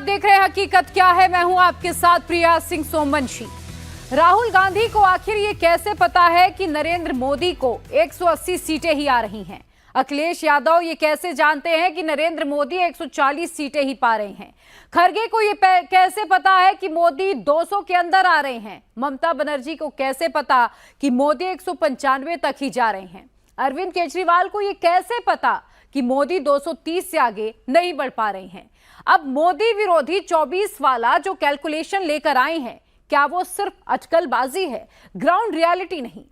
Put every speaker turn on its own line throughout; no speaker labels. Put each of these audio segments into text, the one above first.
देख रहे हैं हकीकत क्या है। मैं हूं आपके साथ प्रिया सिंह सोमवंशी। राहुल गांधी को आखिर ये कैसे पता है कि नरेंद्र मोदी को 180 सीटें ही आ रही हैं? अखिलेश यादव ये कैसे जानते हैं कि नरेंद्र मोदी 140 सीटें ही पा रहे हैं? खरगे को ये कैसे पता है कि मोदी 200 के अंदर आ रहे हैं? ममता बनर्जी को कैसे पता कि मोदी 195 तक ही जा रहे हैं? अरविंद केजरीवाल को ये कैसे पता कि मोदी 230 से आगे नहीं बढ़ पा रहे हैं? अब मोदी विरोधी 24 वाला जो कैलकुलेशन लेकर आए हैं, क्या वो सिर्फ अटकलबाजी है, ग्राउंड रियलिटी नहीं?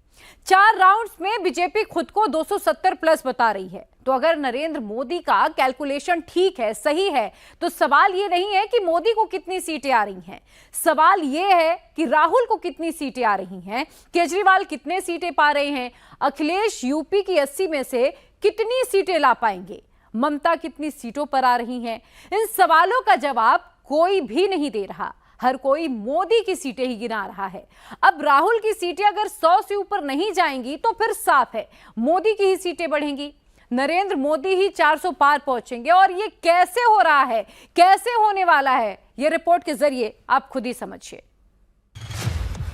4 राउंड्स में बीजेपी खुद को 270 प्लस बता रही है। तो अगर नरेंद्र मोदी का कैलकुलेशन ठीक है, सही है, तो सवाल ये नहीं है कि मोदी को कितनी सीटें आ रही हैं, सवाल ये है कि राहुल को कितनी सीटें आ रही हैं, केजरीवाल कितने सीटें पा रहे हैं, अखिलेश यूपी की 80 में से कितनी सीटें ला पाएंगे, ममता कितनी सीटों पर आ रही हैं? इन सवालों का जवाब कोई भी नहीं दे रहा। हर कोई मोदी की सीटें ही गिना रहा है। अब राहुल की सीटें अगर 100 से ऊपर नहीं जाएंगी तो फिर साफ है मोदी की ही सीटें बढ़ेंगी, नरेंद्र मोदी ही 400 पार पहुंचेंगे। और ये कैसे हो रहा है, कैसे होने वाला है, ये रिपोर्ट के जरिए आप खुद ही समझिए।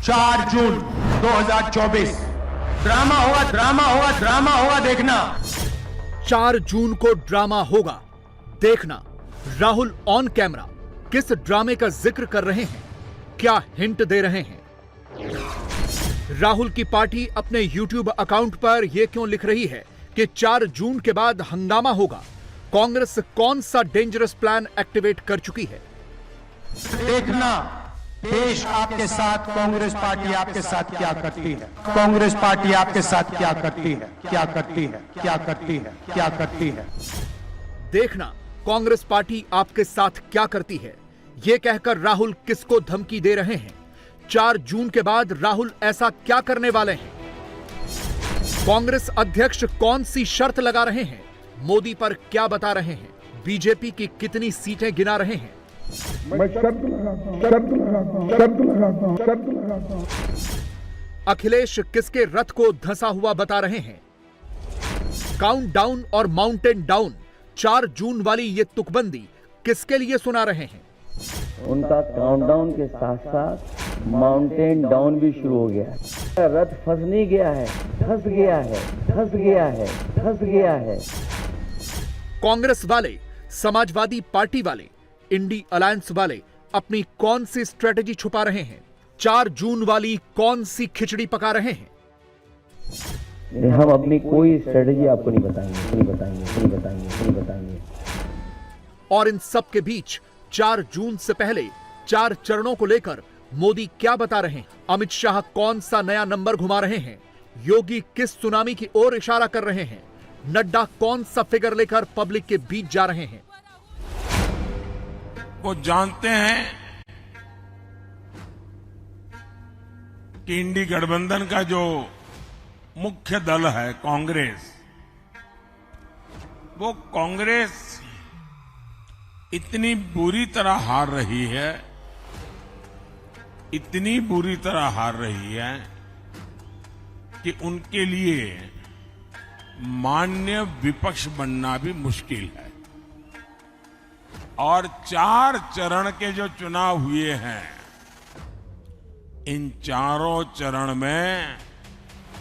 4 जून 2024 ड्रामा होगा, ड्रामा होगा, ड्रामा होगा, देखना।
4 जून को ड्रामा होगा, देखना। राहुल ऑन कैमरा किस ड्रामे का जिक्र कर रहे हैं, क्या हिंट दे रहे हैं? राहुल की पार्टी अपने यूट्यूब अकाउंट पर यह क्यों लिख रही है कि 4 जून के बाद हंगामा होगा? कांग्रेस कौन सा डेंजरस प्लान एक्टिवेट कर चुकी है?
देखना, देश आपके साथ, कांग्रेस पार्टी आपके साथ क्या करती है, कांग्रेस पार्टी आपके साथ क्या करती है, क्या करती है, क्या करती है, क्या करती है।
देखना, कांग्रेस पार्टी आपके साथ क्या करती है। यह कहकर राहुल किसको धमकी दे रहे हैं? 4 जून के बाद राहुल ऐसा क्या करने वाले हैं? कांग्रेस अध्यक्ष कौन सी शर्त लगा रहे हैं? मोदी पर क्या बता रहे हैं? बीजेपी की कितनी सीटें गिना रहे हैं?
मैं शर्त लगाता हूं, शर्त लगाता हूं, शर्त लगाता हूं, शर्त लगाता हूं।
अखिलेश किसके रथ को धंसा हुआ बता रहे हैं? काउंटडाउन और माउंटेन डाउन, 4 जून वाली ये तुकबंदी किसके लिए सुना रहे हैं?
उनका काउंटडाउन के साथ साथ माउंटेन डाउन भी शुरू हो गया है। रथ फंस नहीं गया है, धंस गया है, धंस गया है, धंस गया है।
कांग्रेस वाले, समाजवादी पार्टी वाले, इंडी अलायंस वाले अपनी कौन सी स्ट्रेटेजी छुपा रहे हैं? 4 जून वाली कौन सी खिचड़ी पका रहे हैं?
हम अपनी कोई स्ट्रेटेजी आपको नहीं बताएंगे, नहीं बताएंगे, नहीं बताएंगे, नहीं बताएंगे।
और इन सब के बीच 4 जून से पहले 4 चरणों को लेकर मोदी क्या बता रहे हैं? अमित शाह कौन सा नया नंबर घुमा रहे हैं? योगी किस सुनामी की ओर इशारा कर रहे हैं? नड्डा कौन सा फिगर लेकर पब्लिक के बीच जा रहे हैं?
वो जानते हैं कि इंडी गठबंधन का जो मुख्य दल है कांग्रेस, वो कांग्रेस इतनी बुरी तरह हार रही है, इतनी बुरी तरह हार रही है कि उनके लिए मान्य विपक्ष बनना भी मुश्किल है। और 4 चरण के जो चुनाव हुए हैं, इन चारों चरण में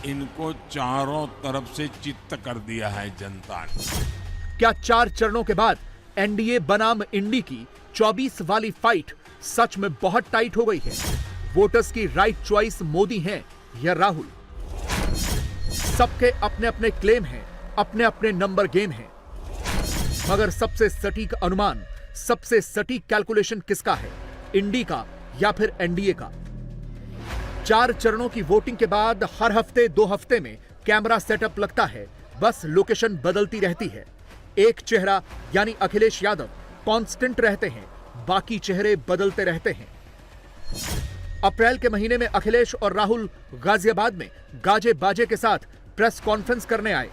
इनको चारों तरफ से चित्त कर दिया है जनता ने।
क्या 4 चरणों के बाद एनडीए बनाम इंडी की 24 वाली फाइट सच में बहुत टाइट हो गई है? वोटर्स की राइट चॉइस मोदी है या राहुल? सबके अपने अपने क्लेम हैं, अपने अपने नंबर गेम हैं, मगर सबसे सटीक अनुमान, सबसे सटीक कैलकुलेशन किसका है? इंडी का या फिर एनडीए का? 4 चरणों की वोटिंग के बाद हर हफ्ते 2 हफ्ते में कैमरा सेटअप लगता है, बस लोकेशन बदलती रहती है। एक चेहरा यानी अखिलेश यादव कांस्टेंट रहते हैं, बाकी चेहरे बदलते रहते हैं। अप्रैल के महीने में अखिलेश और राहुल गाजियाबाद में गाजे बाजे के साथ प्रेस कॉन्फ्रेंस करने आए।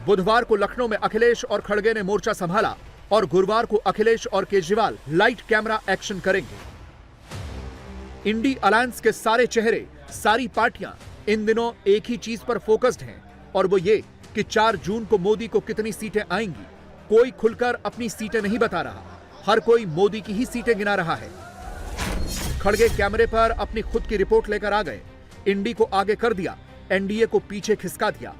बुधवार को लखनऊ में अखिलेश और खड़गे ने मोर्चा संभाला और गुरुवार को अखिलेश और केजरीवाल लाइट कैमरा एक्शन करेंगे। इंडी अलायंस के सारे चेहरे, सारी पार्टियां इन दिनों एक ही चीज पर फोकस्ड हैं, और वो ये कि 4 जून को मोदी को कितनी सीटें आएंगी। कोई खुलकर अपनी सीटें नहीं बता रहा। हर कोई मोदी की ही सीटें गिना रहा है। खड़गे कैमरे पर अपनी खुद की रिपोर्ट लेकर आ गए, इंडी को आगे कर दिया, एनडीए को पीछे खिसका दिया।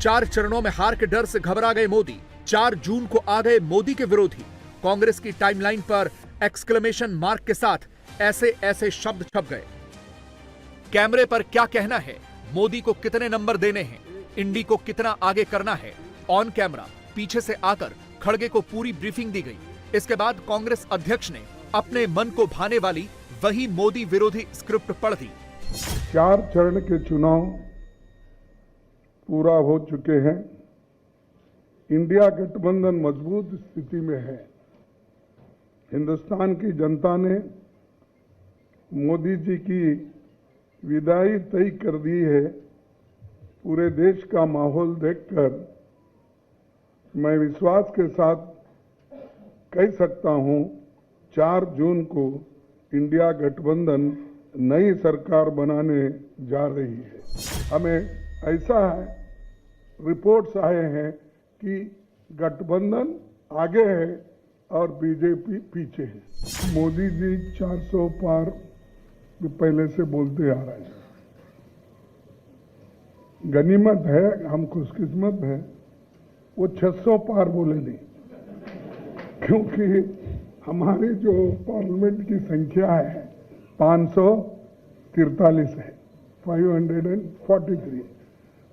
4 चरणों में हार के डर से घबरा गए मोदी। 4 जून को आ गए मोदी के विरोधी। कांग्रेस की टाइमलाइन पर एक्सक्लेमेशन मार्क के साथ ऐसे ऐसे शब्द छप गए। कैमरे पर क्या कहना है, मोदी को कितने नंबर देने हैं, इंडी को कितना आगे करना है, ऑन कैमरा पीछे से आकर खड़गे को पूरी ब्रीफिंग दी गई। इसके बाद कांग्रेस अध्यक्ष ने अपने मन को भाने वाली वही मोदी विरोधी स्क्रिप्ट पढ़ दी।
4 चरण के चुनाव पूरा हो चुके हैं। इंडिया गठबंधन मजबूत स्थिति में है। हिंदुस्तान की जनता ने मोदी जी की विदाई तय कर दी है। पूरे देश का माहौल देखकर मैं विश्वास के साथ कह सकता हूं, 4 जून को इंडिया गठबंधन नई सरकार बनाने जा रही है। हमें ऐसा है, रिपोर्ट्स आए हैं कि गठबंधन आगे है और बीजेपी पीछे है। मोदी जी 400 पार पहले से बोलते आ रहे हैं। गनीमत है, हम खुशकिस्मत है, वो 600 पार बोले नहीं, क्योंकि हमारी जो पार्लियामेंट की संख्या है 543 है, 543।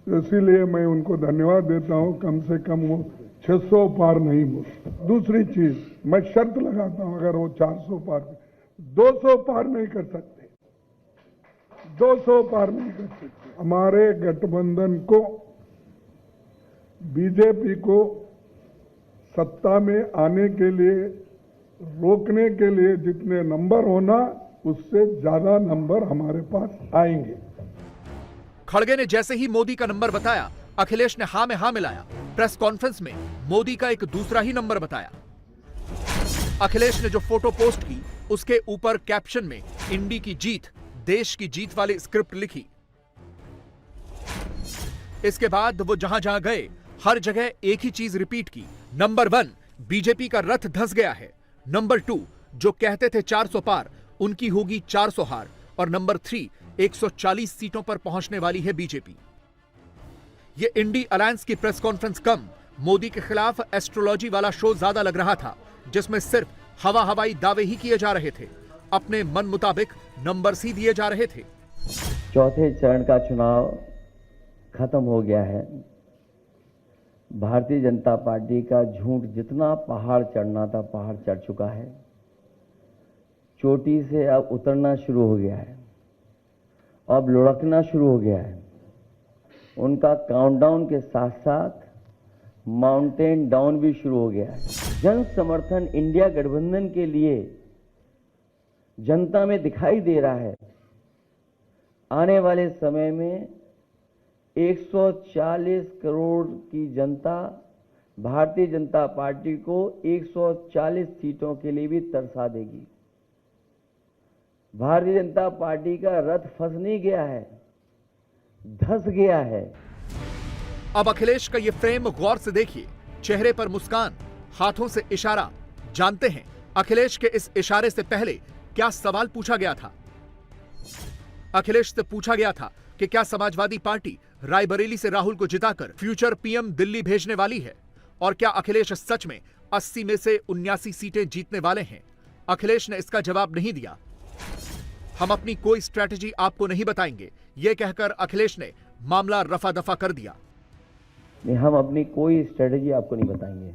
तो इसीलिए मैं उनको धन्यवाद देता हूं, कम से कम वो 600 पार नहीं बोले। दूसरी चीज, मैं शर्त लगाता हूं, अगर वो 400 पार 200 पार नहीं कर सकते, 200 पार नहीं कर सकते। हमारे गठबंधन को, बीजेपी को सत्ता में आने के लिए, रोकने के लिए जितने नंबर होना, उससे ज्यादा नंबर हमारे पास आएंगे।
खड़गे ने जैसे ही मोदी का नंबर बताया, अखिलेश ने हां में हां मिलाया। प्रेस कॉन्फ्रेंस में मोदी का एक दूसरा ही नंबर बताया। अखिलेश ने जो फोटो पोस्ट की, उसके ऊपर कैप्शन में इंडी की जीत, देश की जीत वाली स्क्रिप्ट लिखी। इसके बाद वो जहां जहां गए, हर जगह एक ही चीज रिपीट की। नंबर 1, बीजेपी का रथ धंस गया है। नंबर 2, जो कहते थे 400 पार, उनकी होगी 400 हार। और नंबर 3, 140 सीटों पर पहुंचने वाली है बीजेपी। ये इंडी अलायंस की प्रेस कॉन्फ्रेंस कम, मोदी के खिलाफ एस्ट्रोलॉजी वाला शो ज्यादा लग रहा था, जिसमें सिर्फ हवाई दावे ही किए जा रहे थे, अपने मन मुताबिक नंबर ही दिए जा रहे थे।
चौथे चरण का चुनाव खत्म हो गया है। भारतीय जनता पार्टी का झूठ जितना पहाड़ चढ़ना था, पहाड़ चढ़ चुका है। चोटी से अब उतरना शुरू हो गया है, अब लुढ़कना शुरू हो गया है। उनका काउंटडाउन के साथ साथ माउंटेन डाउन भी शुरू हो गया है। जन समर्थन इंडिया गठबंधन के लिए जनता में दिखाई दे रहा है। आने वाले समय में 140 करोड़ की जनता भारतीय जनता पार्टी को 140 सीटों के लिए भी तरसा देगी। भारतीय जनता पार्टी का रथ फंस नहीं गया है, धंस गया है।
अब अखिलेश का ये फ्रेम गौर से देखिए, चेहरे पर मुस्कान, हाथों से इशारा। जानते हैं अखिलेश के इस इशारे से पहले क्या सवाल पूछा गया था? अखिलेश से पूछा गया था कि क्या समाजवादी पार्टी रायबरेली से राहुल को जिताकर फ्यूचर पीएम दिल्ली भेजने वाली है, और क्या अखिलेश सच में 80 में से 79 सीटें जीतने वाले हैं? अखिलेश ने इसका जवाब नहीं दिया। हम अपनी कोई स्ट्रैटेजी आपको नहीं बताएंगे, यह कहकर अखिलेश ने मामला रफा दफा कर दिया।
नहीं, हम अपनी कोई स्ट्रेटजी आपको नहीं बताएंगे।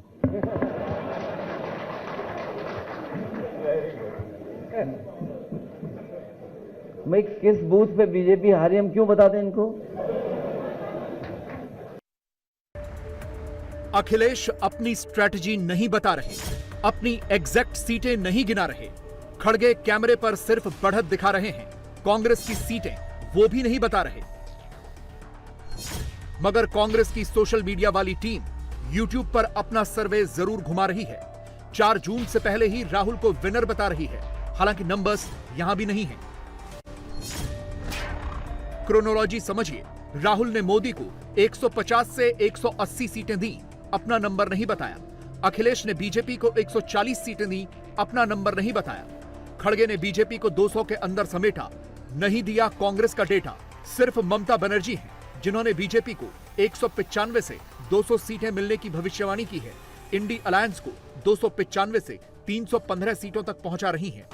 मैं किस बूथ पे बीजेपी हारी हम क्यों बता दें इनको?
अखिलेश अपनी स्ट्रैटेजी नहीं बता रहे, अपनी एग्जैक्ट सीटें नहीं गिना रहे। खड़गे कैमरे पर सिर्फ बढ़त दिखा रहे हैं, कांग्रेस की सीटें वो भी नहीं बता रहे। मगर कांग्रेस की सोशल मीडिया वाली टीम यूट्यूब पर अपना सर्वे जरूर घुमा रही है। 4 जून से पहले ही राहुल को विनर बता रही है, हालांकि नंबर्स यहां भी नहीं है। क्रोनोलॉजी समझिए, राहुल ने मोदी को 150 से 180 सीटें दी, अपना नंबर नहीं बताया। अखिलेश ने बीजेपी को 140 सीटें दी, अपना नंबर नहीं बताया। खड़गे ने बीजेपी को 200 के अंदर समेटा, नहीं दिया कांग्रेस का डेटा। सिर्फ ममता बनर्जी हैं जिन्होंने बीजेपी को 195 से 200 सीटें मिलने की भविष्यवाणी की है। इंडी अलायंस को 295 से 315 सीटों तक पहुंचा रही हैं।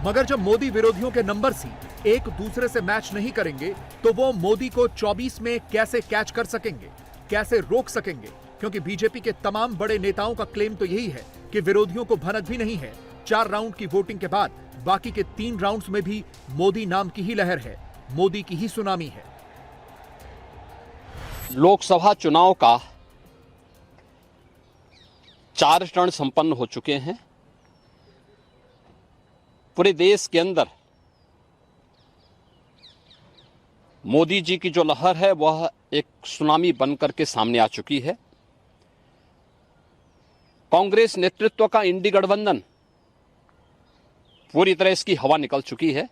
मगर जब मोदी विरोधियों के नंबर सी एक दूसरे से मैच नहीं करेंगे तो वो मोदी को 24 में कैसे कैच कर सकेंगे, कैसे रोक सकेंगे? क्योंकि बीजेपी के तमाम बड़े नेताओं का क्लेम तो यही है कि विरोधियों को भनक भी नहीं है। 4 राउंड की वोटिंग के बाद बाकी के 3 राउंड्स में भी मोदी नाम की ही लहर है, मोदी की ही सुनामी है।
लोकसभा चुनाव का 4 चरण संपन्न हो चुके हैं। पूरे देश के अंदर मोदी जी की जो लहर है वह एक सुनामी बनकर के सामने आ चुकी है। कांग्रेस नेतृत्व का इंडी गठबंधन पूरी तरह इसकी हवा निकल चुकी है।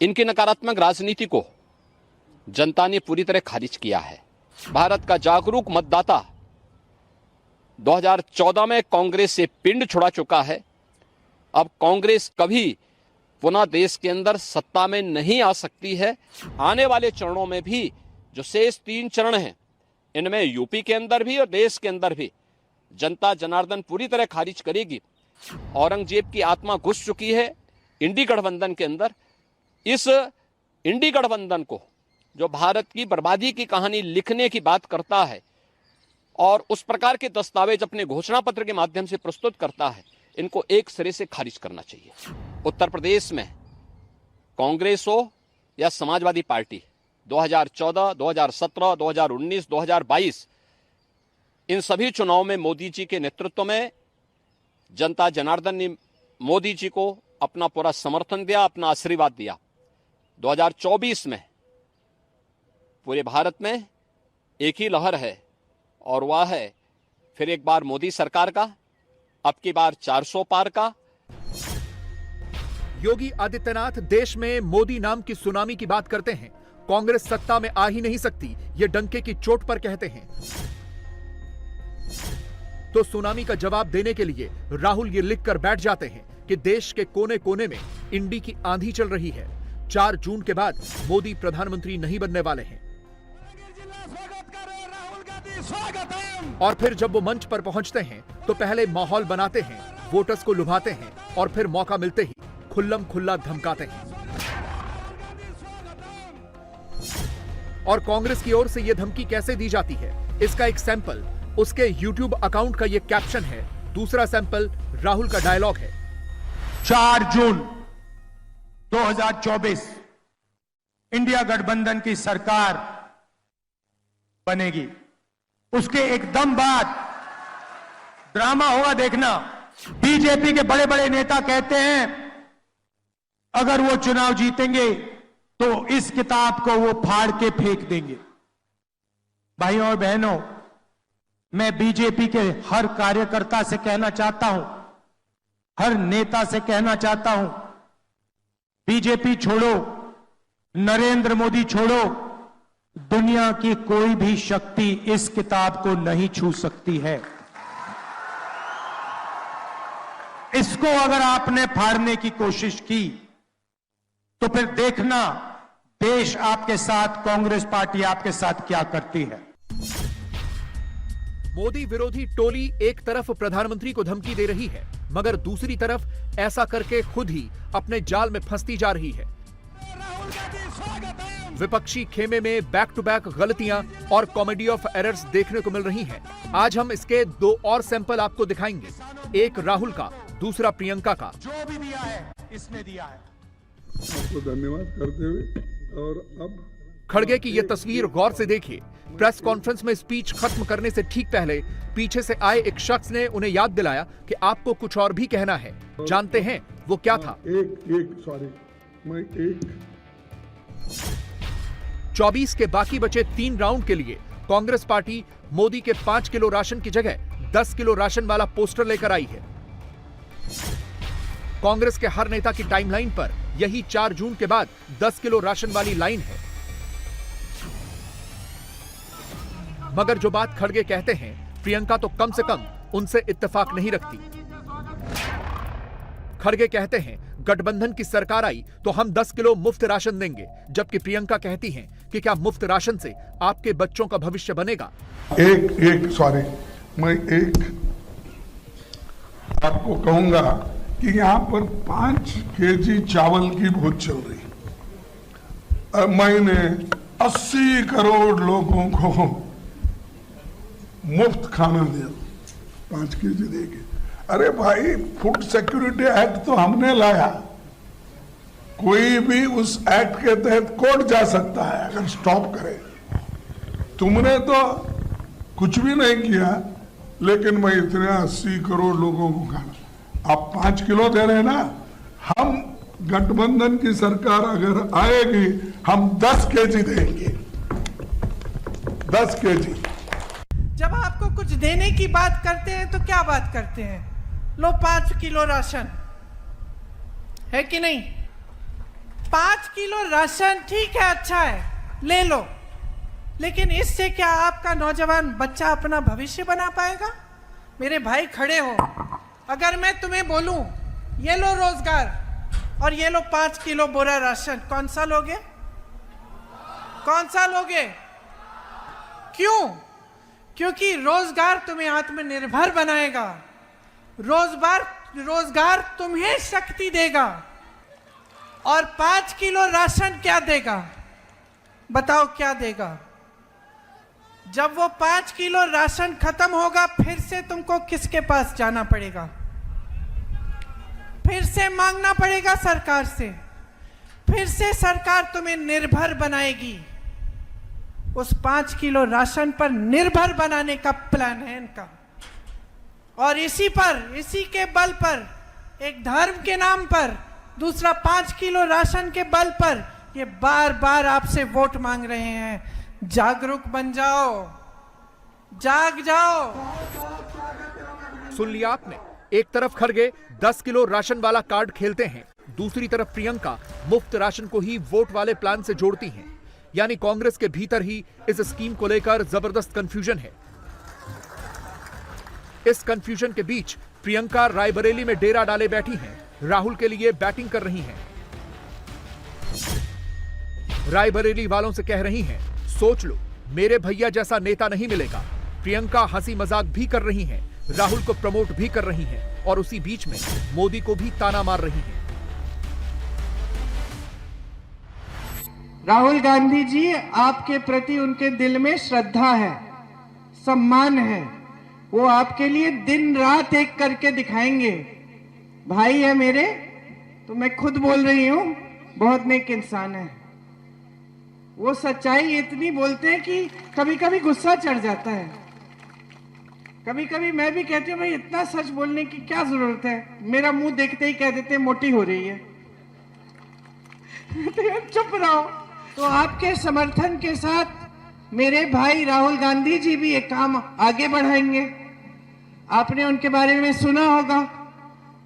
इनकी नकारात्मक राजनीति को जनता ने पूरी तरह खारिज किया है। भारत का जागरूक मतदाता 2014 में कांग्रेस से पिंड छुड़ा चुका है। अब कांग्रेस कभी पुनः देश के अंदर सत्ता में नहीं आ सकती है। आने वाले चरणों में भी जो शेष 3 चरण हैं, इनमें यूपी के अंदर भी और देश के अंदर भी जनता जनार्दन पूरी तरह खारिज करेगी। औरंगजेब की आत्मा घुस चुकी है इंडी गठबंधन के अंदर। इस इंडी गठबंधन को जो भारत की बर्बादी की कहानी लिखने की बात करता है और उस प्रकार के दस्तावेज अपने घोषणा पत्र के माध्यम से प्रस्तुत करता है, इनको एक सिरे से खारिज करना चाहिए। उत्तर प्रदेश में कांग्रेस हो या समाजवादी पार्टी 2014, 2017, 2019, 2022 इन सभी चुनाव में मोदी जी के नेतृत्व में जनता जनार्दन ने मोदी जी को अपना पूरा समर्थन दिया, अपना आशीर्वाद दिया। 2024 में पूरे भारत में एक ही लहर है और वह है फिर एक बार मोदी सरकार का, अब की बार 400 पार का।
योगी आदित्यनाथ देश में मोदी नाम की सुनामी की बात करते हैं। कांग्रेस सत्ता में आ ही नहीं सकती, ये डंके की चोट पर कहते हैं। तो सुनामी का जवाब देने के लिए राहुल ये लिखकर बैठ जाते हैं कि देश के कोने कोने में इंडी की आंधी चल रही है। 4 जून के बाद मोदी प्रधानमंत्री नहीं बनने वाले हैं। और फिर जब वो मंच पर पहुंचते हैं तो पहले माहौल बनाते हैं, वोटर्स को लुभाते हैं और फिर मौका मिलते ही खुल्लम खुल्ला धमकाते हैं। और कांग्रेस की ओर से यह धमकी कैसे दी जाती है, इसका एक सैंपल उसके YouTube अकाउंट का यह कैप्शन है। दूसरा सैंपल राहुल का डायलॉग है।
4 जून 2024 इंडिया गठबंधन की सरकार बनेगी। उसके एकदम बाद ड्रामा होगा, देखना। बीजेपी के बड़े बड़े नेता कहते हैं अगर वो चुनाव जीतेंगे तो इस किताब को वो फाड़ के फेंक देंगे। भाइयों और बहनों, मैं बीजेपी के हर कार्यकर्ता से कहना चाहता हूं, हर नेता से कहना चाहता हूं, बीजेपी छोड़ो, नरेंद्र मोदी छोड़ो, दुनिया की कोई भी शक्ति इस किताब को नहीं छू सकती है। इसको अगर आपने फाड़ने की कोशिश की तो फिर देखना देश आपके साथ, कांग्रेस पार्टी आपके साथ क्या करती है।
मोदी विरोधी टोली एक तरफ प्रधानमंत्री को धमकी दे रही है, मगर दूसरी तरफ ऐसा करके खुद ही अपने जाल में फंसती जा रही है। विपक्षी खेमे में बैक टू बैक गलतियां और कॉमेडी ऑफ एरर्स देखने को मिल रही हैं। आज हम इसके 2 और सैंपल आपको दिखाएंगे, एक राहुल का, दूसरा प्रियंका का।
जो भी दिया है इसने दिया है।
आपको धन्यवाद करते हुए और अब
खड़गे की यह तस्वीर गौर से देखिए। प्रेस कॉन्फ्रेंस में स्पीच खत्म करने से ठीक पहले पीछे से आए एक शख्स ने उन्हें याद दिलाया कि आपको कुछ और भी कहना है। जानते हैं वो क्या था? 24 के बाकी बचे 3 राउंड के लिए कांग्रेस पार्टी मोदी के 5 किलो राशन की जगह 10 किलो राशन वाला पोस्टर लेकर आई है। कांग्रेस के हर नेता की टाइमलाइन पर यही 4 जून के बाद 10 किलो राशन वाली लाइन है। मगर जो बात खड़गे कहते हैं, प्रियंका तो कम से कम उनसे इत्तेफाक नहीं रखती। खड़गे कहते हैं गठबंधन की सरकार आई तो हम 10 किलो मुफ्त राशन देंगे, जबकि प्रियंका कहती हैं कि क्या मुफ्त राशन से आपके बच्चों का भविष्य बनेगा?
मैं आपको कहूंगा कि यहाँ पर 5 केजी चावल की बहुत चल रही है। मैंने 80 करोड़ लोगों को मुफ्त खाना दिया, 5 केजी देके। अरे भाई, फूड सिक्योरिटी एक्ट तो हमने लाया, कोई भी उस एक्ट के तहत कोर्ट जा सकता है अगर स्टॉप करे। तुमने तो कुछ भी नहीं किया, लेकिन मैं इतने 80 करोड़ लोगों को खाना, आप 5 किलो दे रहे हैं ना, हम गठबंधन की सरकार अगर आएगी हम 10 केजी देंगे, 10 केजी।
जब आपको कुछ देने की बात करते हैं तो क्या बात करते हैं? लो 5 किलो राशन, है कि नहीं? 5 किलो राशन ठीक है, अच्छा है, ले लो, लेकिन इससे क्या आपका नौजवान बच्चा अपना भविष्य बना पाएगा? मेरे भाई खड़े हो, अगर मैं तुम्हें बोलूं ये लो रोजगार और ये लो 5 किलो बोरा राशन, कौन सा लोगे? कौन सा लोगे? क्यों? क्योंकि रोजगार तुम्हें आत्मनिर्भर बनाएगा, रोजगार तुम्हें शक्ति देगा। और 5 किलो राशन क्या देगा? बताओ क्या देगा? जब वो 5 किलो राशन खत्म होगा, फिर से तुमको किसके पास जाना पड़ेगा? फिर से मांगना पड़ेगा सरकार से, फिर से सरकार तुम्हें निर्भर बनाएगी। उस 5 किलो राशन पर निर्भर बनाने का प्लान है इनका। और इसी के बल पर, एक धर्म के नाम पर, दूसरा 5 किलो राशन के बल पर ये बार बार आपसे वोट मांग रहे हैं। जागरूक बन जाओ, जाग जाओ।
सुन लिया आपने, एक तरफ खड़गे 10 किलो राशन वाला कार्ड खेलते हैं, दूसरी तरफ प्रियंका मुफ्त राशन को ही वोट वाले प्लान से जोड़ती हैं। यानी कांग्रेस के भीतर ही इस स्कीम को लेकर जबरदस्त कंफ्यूजन है। इस कंफ्यूजन के बीच प्रियंका रायबरेली में डेरा डाले बैठी हैं, राहुल के लिए बैटिंग कर रही हैं। रायबरेली वालों से कह रही हैं, सोच लो, मेरे भैया जैसा नेता नहीं मिलेगा। प्रियंका हंसी मजाक भी कर रही हैं, राहुल को प्रमोट भी कर रही हैं और उसी बीच में मोदी को भी ताना मार रही हैं।
राहुल गांधी जी, आपके प्रति उनके दिल में श्रद्धा है, सम्मान है, वो आपके लिए दिन रात एक करके दिखाएंगे। भाई है मेरे, तो मैं खुद बोल रही हूं, बहुत नेक इंसान है। वो सच्चाई इतनी बोलते हैं कि कभी कभी गुस्सा चढ़ जाता है। कभी कभी मैं भी कहती हूँ, भाई इतना सच बोलने की क्या जरूरत है? मेरा मुंह देखते ही कह देते हैं मोटी हो रही है। तो चुप रहो। तो आपके समर्थन के साथ मेरे भाई राहुल गांधी जी भी ये काम आगे बढ़ाएंगे। आपने उनके बारे में सुना होगा,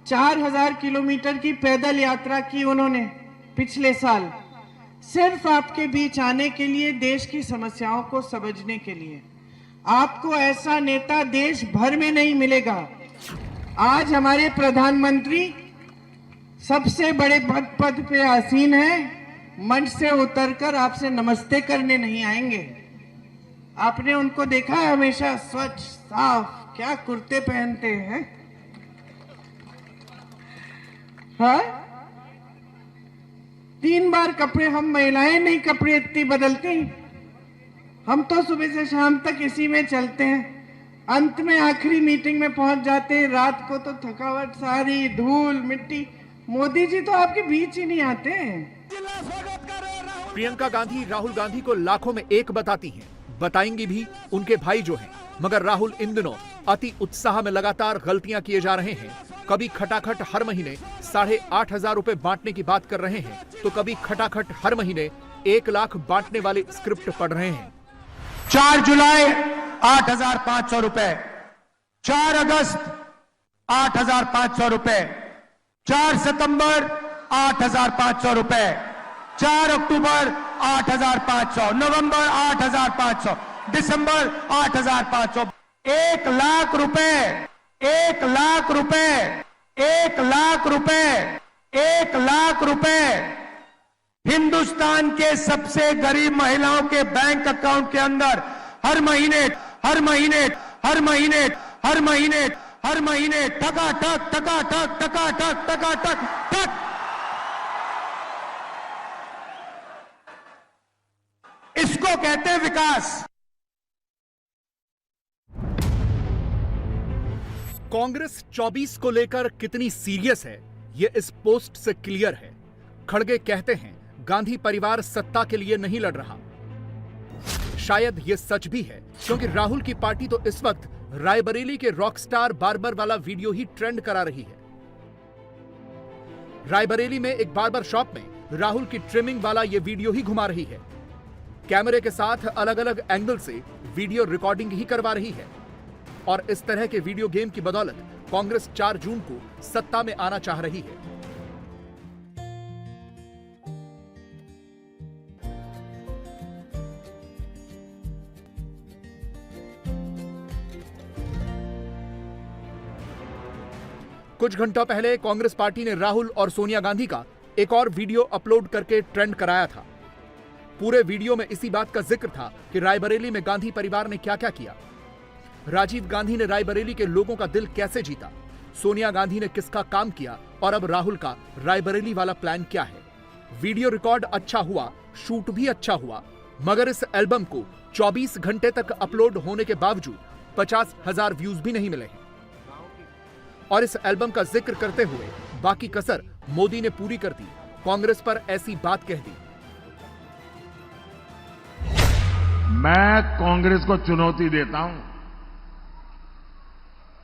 4000 किलोमीटर की पैदल यात्रा की उन्होंने पिछले साल, सिर्फ आपके बीच आने के लिए, देश की समस्याओं को समझने के लिए। आपको ऐसा नेता देश भर में नहीं मिलेगा। आज हमारे प्रधानमंत्री सबसे बड़े पद पे आसीन हैं, मंच से उतरकर आपसे नमस्ते करने नहीं आएंगे। आपने उनको देखा है, हमेशा स्वच्छ साफ, क्या कुर्ते पहनते हैं, हाँ? 3 बार कपड़े, हम महिलाएं नहीं कपड़े इतनी बदलती, हम तो सुबह से शाम तक इसी में चलते हैं। अंत में आखिरी मीटिंग में पहुंच जाते हैं, रात को तो थकावट सारी, धूल मिट्टी। मोदी जी तो आपके बीच ही नहीं आते हैं।
प्रियंका गांधी राहुल गांधी को लाखों में एक बताती हैं, बताएंगी भी उनके भाई जो हैं। मगर राहुल इन दिनों अति उत्साह में लगातार गलतियां किए जा रहे हैं। कभी खटाखट हर महीने 8,500 रुपए बांटने की बात कर रहे हैं, तो कभी खटाखट हर महीने 1 लाख बांटने वाले स्क्रिप्ट पढ़ रहे हैं।
4 जुलाई 8,500 रुपए, 4 अगस्त 8,500 रुपए, 4 सितंबर 8,500 रुपए, 4 अक्टूबर 8,500, नवंबर 8,500, दिसंबर 8,500। 1 लाख रुपए, 1 लाख रुपए, 1 लाख रुपए, 1 लाख रुपए हिंदुस्तान के सबसे गरीब महिलाओं के बैंक अकाउंट के अंदर हर महीने हर महीने हर महीने हर महीने हर महीने टकाटक टकाटक टकाटक टकाटक टक। इसको कहते हैं विकास।
कांग्रेस 24 को लेकर कितनी सीरियस है, यह इस पोस्ट से क्लियर है। खड़गे कहते हैं गांधी परिवार सत्ता के लिए नहीं लड़ रहा। शायद यह सच भी है, क्योंकि राहुल की पार्टी तो इस वक्त रायबरेली के रॉकस्टार बार्बर वाला वीडियो ही ट्रेंड करा रही है। रायबरेली में एक बार्बर शॉप में राहुल की ट्रिमिंग वाला यह वीडियो ही घुमा रही है। कैमरे के साथ अलग अलग एंगल से वीडियो रिकॉर्डिंग ही करवा रही है। और इस तरह के वीडियो गेम की बदौलत कांग्रेस 4 जून को सत्ता में आना चाह रही है। कुछ घंटों पहले कांग्रेस पार्टी ने राहुल और सोनिया गांधी का एक और वीडियो अपलोड करके ट्रेंड कराया था। पूरे वीडियो में इसी बात का जिक्र था कि रायबरेली में गांधी परिवार ने क्या क्या किया। राजीव गांधी ने रायबरेली के लोगों का दिल कैसे जीता, सोनिया गांधी ने किसका काम किया और अब राहुल का रायबरेली वाला प्लान क्या है। वीडियो रिकॉर्ड अच्छा हुआ, शूट भी अच्छा हुआ, मगर इस एल्बम को 24 घंटे तक अपलोड होने के बावजूद 50,000 व्यूज भी नहीं मिले हैं। और इस एल्बम का जिक्र करते हुए बाकी कसर मोदी ने पूरी कर दी, कांग्रेस पर ऐसी बात कह दी।
मैं कांग्रेस को चुनौती देता हूं,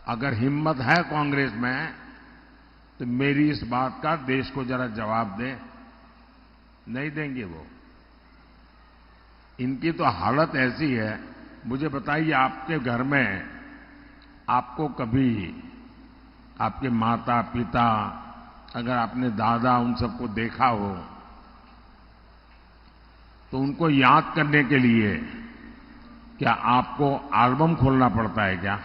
अगर हिम्मत है कांग्रेस में तो मेरी इस बात का देश को जरा जवाब दें। नहीं देंगे वो। इनकी तो हालत ऐसी है। मुझे बताइए, आपके घर में आपको कभी आपके माता पिता, अगर आपने दादा उन सबको देखा हो तो उनको याद करने के लिए क्या आपको एल्बम खोलना पड़ता है क्या?